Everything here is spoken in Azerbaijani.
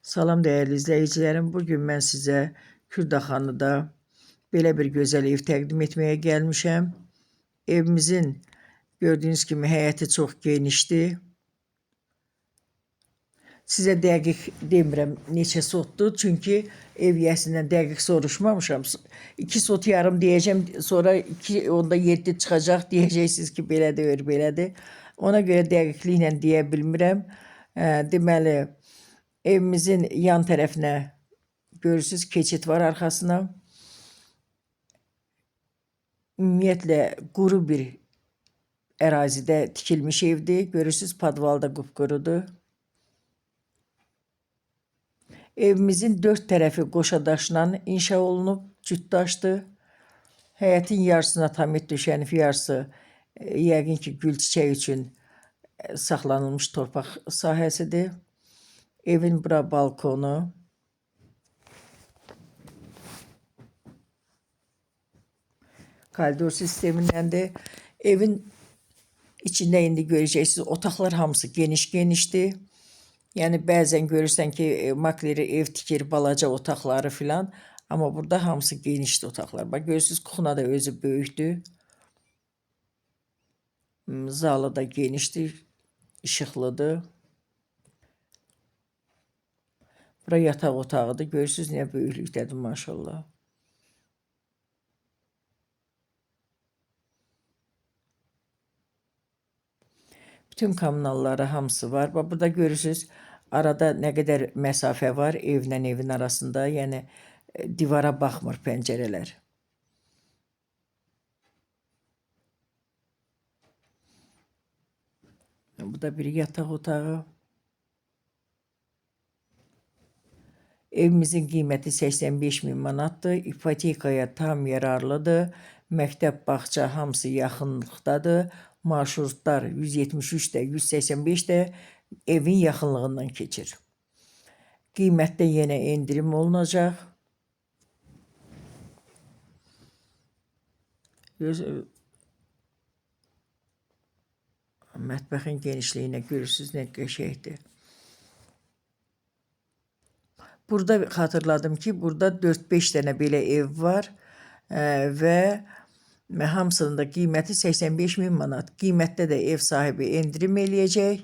Salam dəyərli izləyicilərim. Bugün mən sizə Kürdaxanıda belə bir gözəl ev təqdim etməyə gəlmişəm. Evimizin gördüyünüz kimi həyəti çox genişdir. Sizə dəqiq demirəm neçə sotdur, çünki ev yəsindən dəqiq soruşmamışam. 2 sot yarım deyəcəm, sonra 2.7 çıxacaq, deyəcəksiniz ki, belədir, belədir. Ona görə dəqiqliklə deyə bilmirəm. Deməli, evimizin yan tərəfinə görürsünüz, keçid var arxasına. Ümumiyyətlə, quru bir ərazidə tikilmiş evdir. Görürsünüz, padval da qupqurudur. Evimizin 4 tərəfi qoşadaşla inşa olunub, cütdaşdır. Həyətin yarısına tamit düşənif, yarısı yəqin ki, gül çiçək üçün saxlanılmış torpaq sahəsidir. Evin bura balkonu. Koridor sistemindəndir. Evin içində indi görəcəksiniz, otaqlar hamısı geniş-genişdir. Yəni, bəzən görürsən ki, makleri ev tikir, balaca otaqları filan. Amma burada hamısı genişdir otaqlar. Bax, görürsünüz, kuxna da özü böyükdür. Zalı da genişdir, işıqlıdır. Bura yataq otağıdır. Görürsünüz, nə böyüklükdədir, maşallah. Bütün kommunalları hamısı var. Bax, burada görürsünüz, arada nə qədər məsafə var evlə evin arasında. Yəni, divara baxmır pəncərələr. Bu da bir yataq otağı. Evimizin qiyməti 85.000 manatdır. İpotekaya tam yararlıdır. Məktəb, bağça hamısı yaxınlıqdadır. Marşrutlar 173 də, 185 də evin yaxınlığından keçir. Qiymətdə yenə endirim olunacaq. Mətbəxin genişliyinə görürsünüz, nə qəşəkdir. Burada xatırladım ki, burada 4-5 dənə belə ev var və hamısının da qiyməti 85.000 manat. Qiymətdə də ev sahibi endirim eləyəcək.